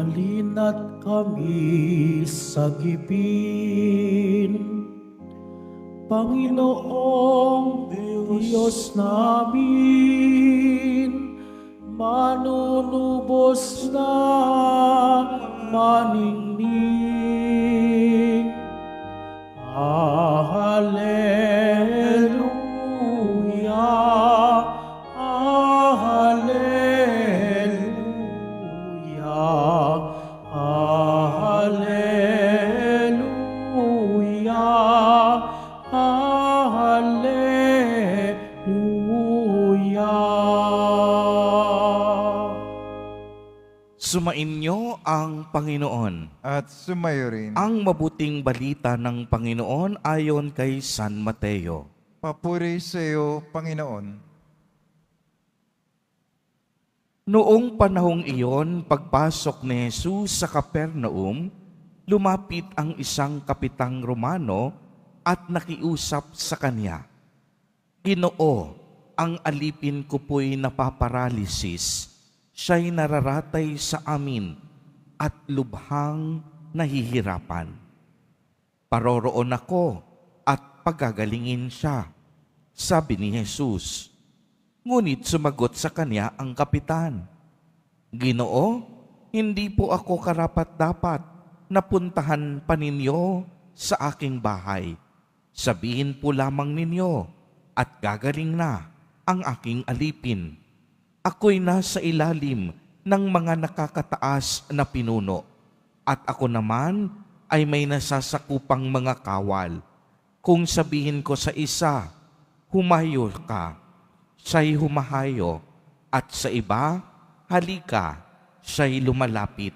halina't kami sagipin. Panginoong Diyos namin, manunubos na maningning. Hallelujah, Hallelujah, Hallelujah, Hallelujah. Sumainyo ang Panginoon. At sumayo rin. Ang mabuting balita ng Panginoon ayon kay San Mateo. Papuri sa iyo, Panginoon. Noong panahong iyon, pagpasok ni Jesus sa Capernaum, lumapit ang isang kapitang Romano at nakiusap sa kanya. Ginoo, ang alipin ko po'y napaparalisis. Siya'y nararatay sa amin at lubhang nahihirapan. Paroroon ako at pagagalingin siya, sabi ni Jesus. Ngunit sumagot sa kanya ang kapitan, Ginoo, hindi po ako karapat-dapat na puntahan pa ninyo sa aking bahay. Sabihin po lamang ninyo at gagaling na ang aking alipin. Ako'y nasa ilalim ng mga nakakataas na pinuno at ako naman ay may nasasakupang mga kawal. Kung sabihin ko sa isa, humayo ka, siya'y humahayo, at sa iba, halika, siya'y lumalapit.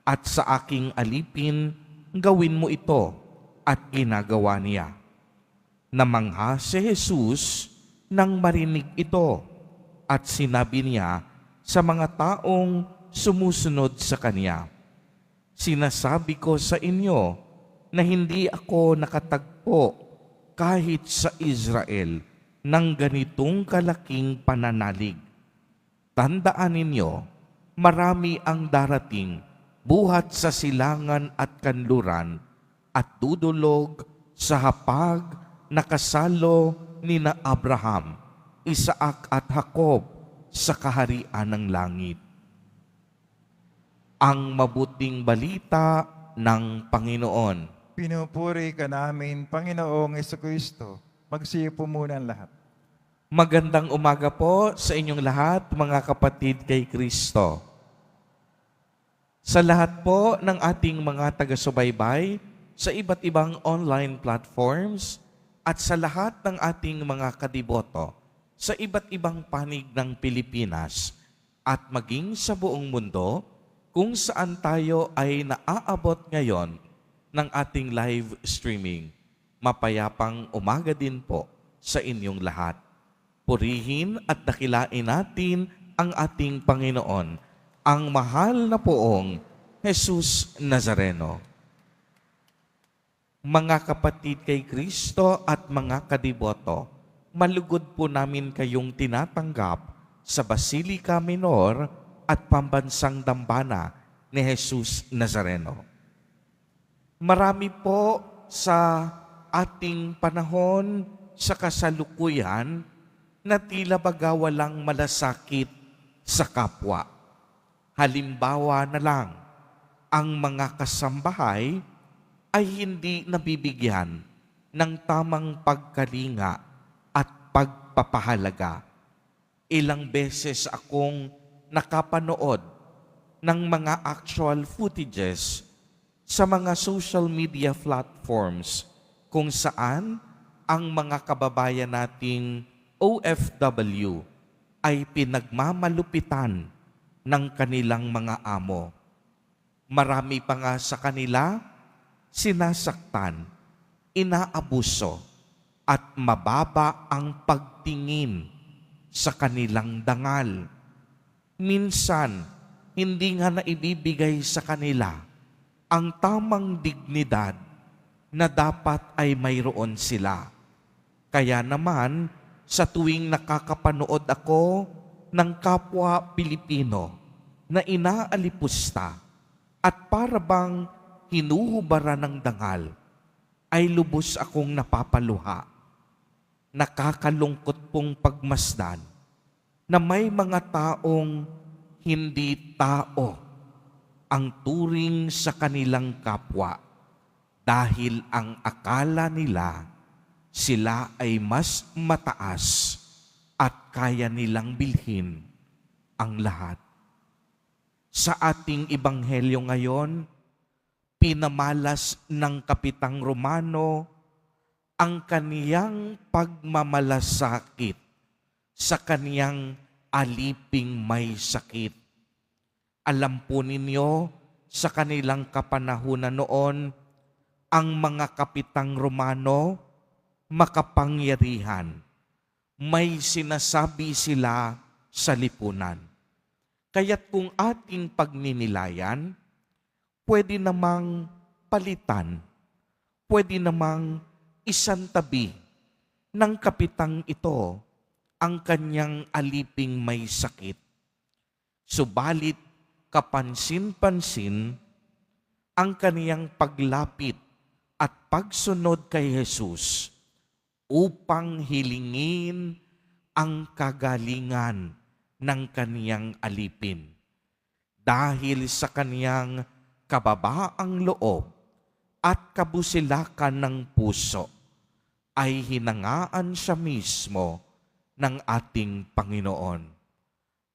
At sa aking alipin, gawin mo ito, at ginagawa niya. Namangha si Jesus nang marinig ito, at sinabi niya sa mga taong sumusunod sa kanya, Sinasabi ko sa inyo na hindi ako nakatagpo kahit sa Israel ng ganitong kalaking pananalig. Tandaan ninyo, marami ang darating buhat sa silangan at kanluran at dudulog sa hapag na kasalo nina Abraham, Isaac at Jacob sa kaharian ng langit. Ang mabuting balita ng Panginoon. Pinupuri ka namin, Panginoong Jesucristo. Magsiyo po muna ang lahat. Magandang umaga po sa inyong lahat, mga kapatid kay Kristo. Sa lahat po ng ating mga taga-subaybay sa iba't ibang online platforms at sa lahat ng ating mga kadiboto sa iba't ibang panig ng Pilipinas at maging sa buong mundo kung saan tayo ay naaabot ngayon ng ating live streaming. Mapayapang umaga din po sa inyong lahat. Purihin at dakilain natin ang ating Panginoon, ang mahal na poong Jesus Nazareno. Mga kapatid kay Kristo at mga kadiboto, malugod po namin kayong tinatanggap sa Basilica Minor at Pambansang Dambana ni Jesus Nazareno. Marami po sa ating panahon sa kasalukuyan na tila baga walang malasakit sa kapwa. Halimbawa na lang, ang mga kasambahay ay hindi nabibigyan ng tamang pagkalinga at pagpapahalaga. Ilang beses akong nakapanood ng mga actual footages sa mga social media platforms kung saan ang mga kababayan nating OFW ay pinagmamalupitan ng kanilang mga amo. Marami pa nga sa kanila sinasaktan, inaabuso, at mababa ang pagtingin sa kanilang dangal. Minsan, hindi nga naibibigay sa kanila ang tamang dignidad na dapat ay mayroon sila. Kaya naman, sa tuwing nakakapanood ako ng kapwa Pilipino na inaalipusta at para bang hinuhubara ng dangal, ay lubos akong napapaluha. Nakakalungkot pong pagmasdan na may mga taong hindi tao ang turing sa kanilang kapwa dahil ang akala nila sila ay mas mataas at kaya nilang bilhin ang lahat. Sa ating ebanghelyo ngayon, pinamalas ng Kapitang Romano ang kaniyang pagmamalasakit sa kaniyang aliping may sakit. Alam po ninyo, sa kanilang kapanahunan noon, ang mga Kapitang Romano makapangyarihan. May sinasabi sila sa lipunan. Kaya't kung ating pagninilayan, pwede namang palitan, pwede namang isantabi ng kapitang ito ang kanyang aliping may sakit. Subalit kapansin-pansin ang kaniyang paglapit at pagsunod kay Jesus upang hilingin ang kagalingan ng kaniyang alipin. Dahil sa kaniyang kababaang loob at kabusilakan ng puso, ay hinangaan siya mismo ng ating Panginoon.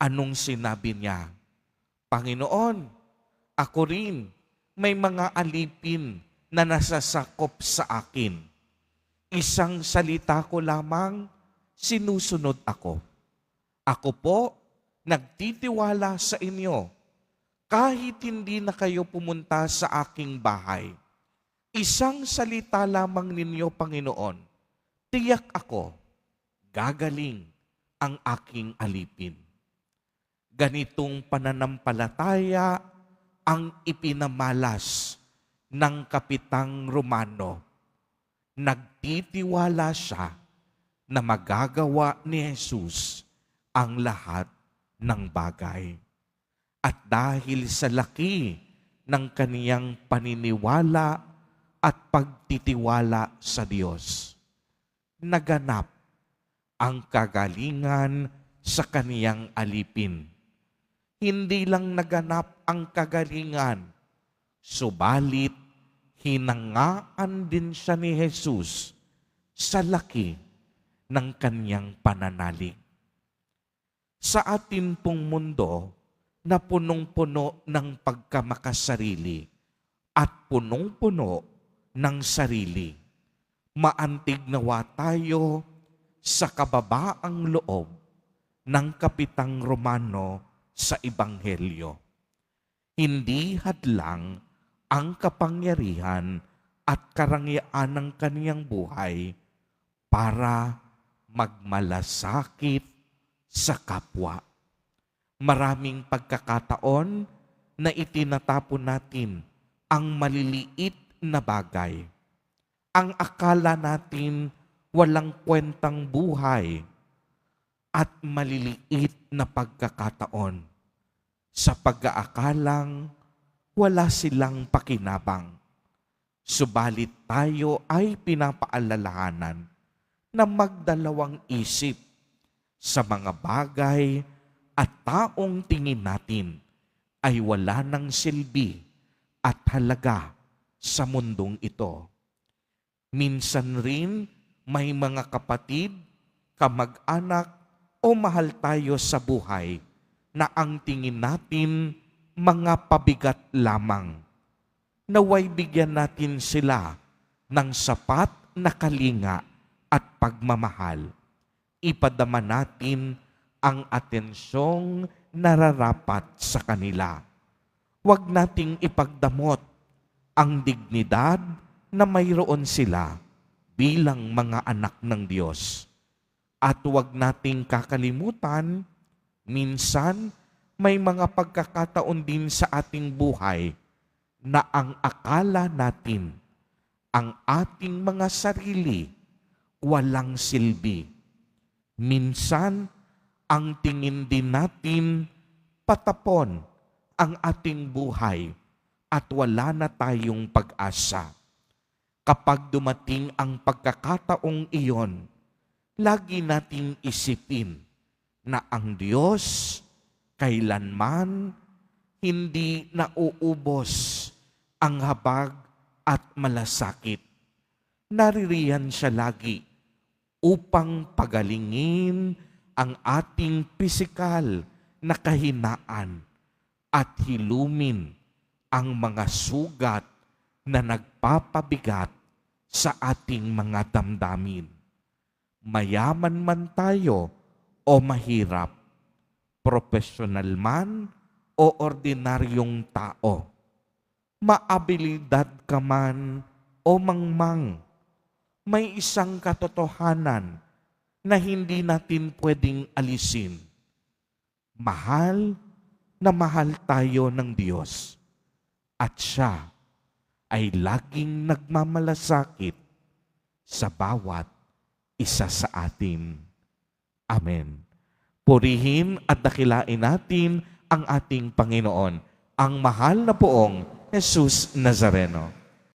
Anong sinabi niya? Panginoon, ako rin may mga alipin na nasasakop sa akin. Isang salita ko lamang, sinusunod ako. Ako po, nagtitiwala sa inyo. Kahit hindi na kayo pumunta sa aking bahay, isang salita lamang ninyo, Panginoon, tiyak ako, gagaling ang aking alipin. Ganitong pananampalataya ang ipinamalas ng Kapitang Romano. Nagtitiwala siya na magagawa ni Jesus ang lahat ng bagay. At dahil sa laki ng kaniyang paniniwala at pagtitiwala sa Diyos, naganap ang kagalingan sa kaniyang alipin. Hindi lang naganap ang kagalingan, subalit hinangaan din siya ni Jesus sa laki ng kaniyang pananalig. Sa atin pong mundo na punong-puno ng pagkamakasarili at punong-puno ng sarili, maantig nawa tayo sa kababaang loob ng Kapitang Romano sa Ebanghelyo. Hindi hadlang ang kapangyarihan at karangyaan ng kaniyang buhay para magmalasakit sa kapwa. Maraming pagkakataon na itinatapon natin ang maliliit na bagay. Ang akala natin walang kwentang buhay at maliliit na pagkakataon sa pag-aakalang wala silang pakinabang. Subalit tayo ay pinapaalalahanan na magdalawang isip sa mga bagay at taong tingin natin ay wala ng silbi at halaga sa mundong ito. Minsan rin may mga kapatid, kamag-anak o mahal tayo sa buhay na ang tingin natin mga pabigat lamang. Naway bigyan natin sila ng sapat na kalinga at pagmamahal. Ipadama natin ang atensyong nararapat sa kanila. Huwag nating ipagdamot ang dignidad na mayroon sila bilang mga anak ng Diyos. At huwag nating kakalimutan, minsan may mga pagkakataon din sa ating buhay na ang akala natin, ang ating mga sarili, walang silbi. Minsan, ang tingin din natin patapon ang ating buhay at wala na tayong pag-asa. Kapag dumating ang pagkakataong iyon, lagi nating isipin na ang Diyos kailanman hindi nauubos ang habag at malasakit. Naririyan siya lagi upang pagalingin ang ating pisikal na kahinaan at hilumin ang mga sugat na nagpapabigat sa ating mga damdamin. Mayaman man tayo o mahirap, profesional man o ordinaryong tao, maabilidad ka man o mangmang, may isang katotohanan na hindi natin pwedeng alisin. Mahal na mahal tayo ng Diyos at siya ay laging nagmamalasakit sa bawat isa sa atin. Amen. Purihin at dakilain natin ang ating Panginoon, ang mahal na poong Jesus Nazareno.